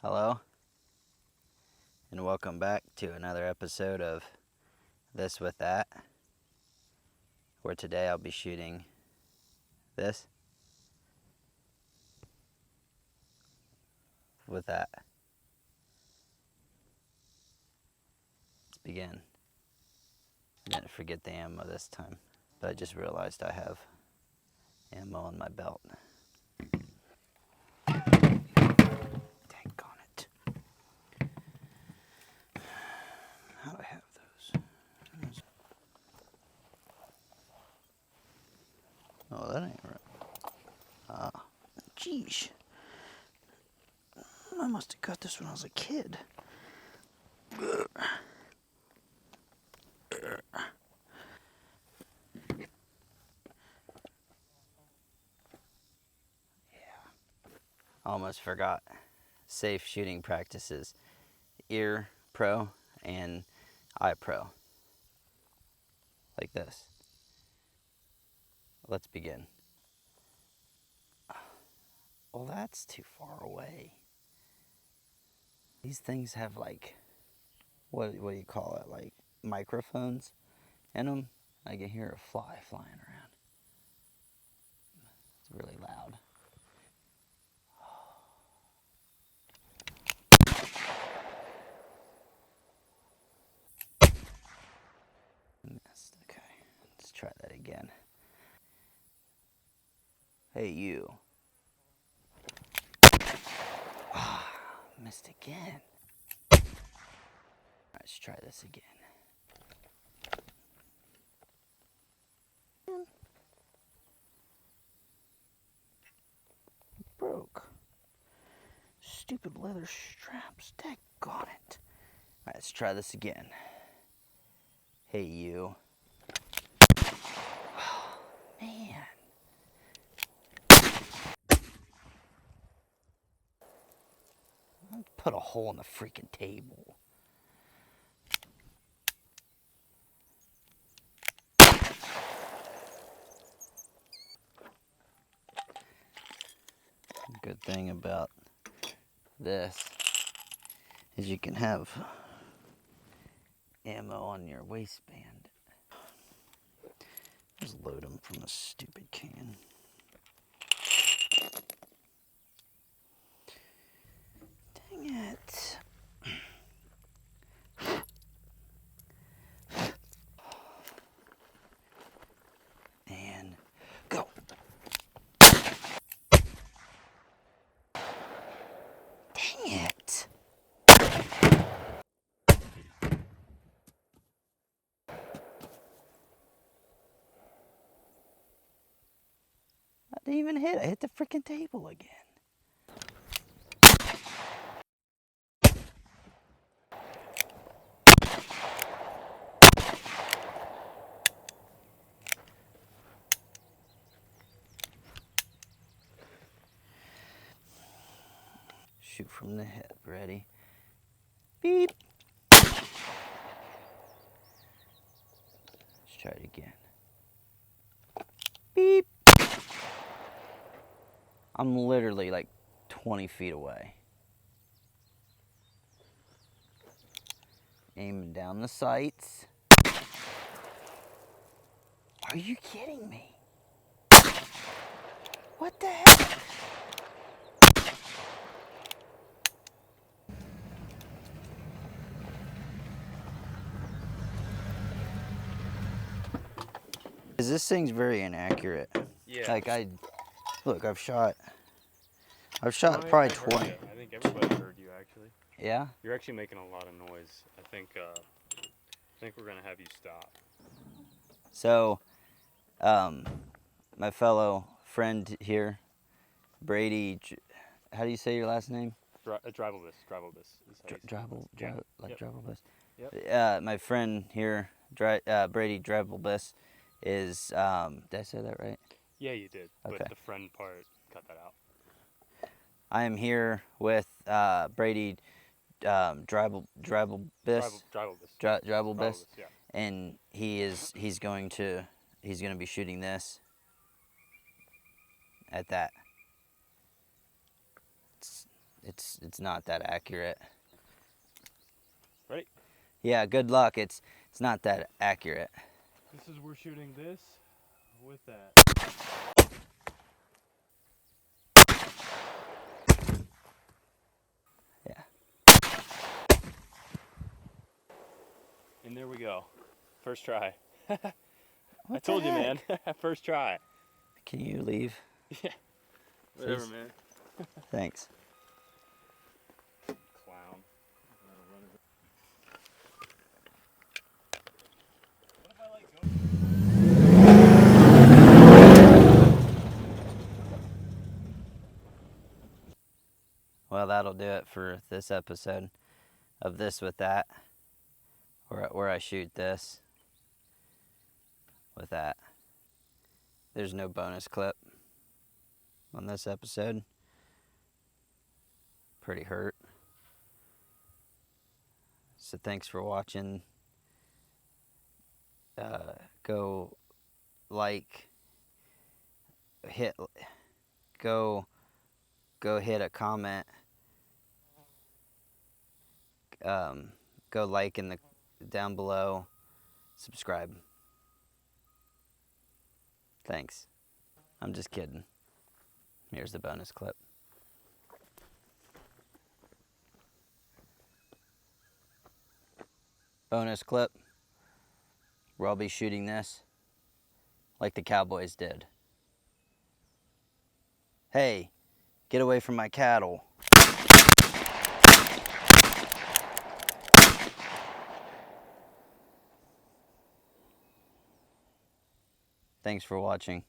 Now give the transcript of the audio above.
Hello, and welcome back to another episode of This with That, where today I'll be shooting this with that. Let's begin. I didn't forget the ammo this time, but I just realized I have ammo on my belt. Dang on it. How do I have those? Oh, that ain't right. Jeez. I must have got this when I was a kid. Almost forgot. Safe shooting practices. Ear pro and eye pro. Like this. Let's begin. Well, that's too far away. These things have like, what do you call it? Like microphones in them. I can hear a fly flying around. It's really loud. Missed. Okay, let's try that again. Hey, you. Missed again. Let's try this again. Broke. Stupid leather straps. Daggone it. Alright, let's try this again. Hey, you. Oh, man. Put a hole in the freaking table. Good thing about this is you can have ammo on your waistband. Just load them from a stupid can. Dang it. And go. Dang it. I didn't even hit. I hit the freaking table again. Shoot from the hip. Ready? Beep. Let's try it again. Beep. I'm literally like 20 feet away. Aiming down the sights. Are you kidding me? What the heck? This thing's very inaccurate. Yeah. Like I've shot probably 20. I think everybody heard you actually. Yeah? You're actually making a lot of noise. I think we're gonna have you stop. So, my fellow friend here, Brady, how do you say your last name? Drivelbus. Drivelbus. Yep. My friend here, Brady Drivelbus, is, did I say that right? Yeah, you did. Okay. But the friend part, cut that out. I am here with Brady Drivelbus. Drivelbus. Yeah. And he's going to be shooting this at that. it's not that accurate. Ready? Yeah, good luck. It's not that accurate. This is we're shooting this with that. Yeah. And there we go. First try. I What told the you, heck? man. First try. Can you leave? Yeah. Whatever, Please? man. Thanks. Clown. What if I like go? Well, that'll do it for this episode of This With That, where I shoot this with that. There's no bonus clip on this episode. Pretty hurt. So thanks for watching. Go like, go hit a comment. Go like in the down below. Subscribe. Thanks. I'm just kidding. Here's the bonus clip. Bonus clip where I'll be shooting this like the Cowboys did. Hey, get away from my cattle. Thanks for watching.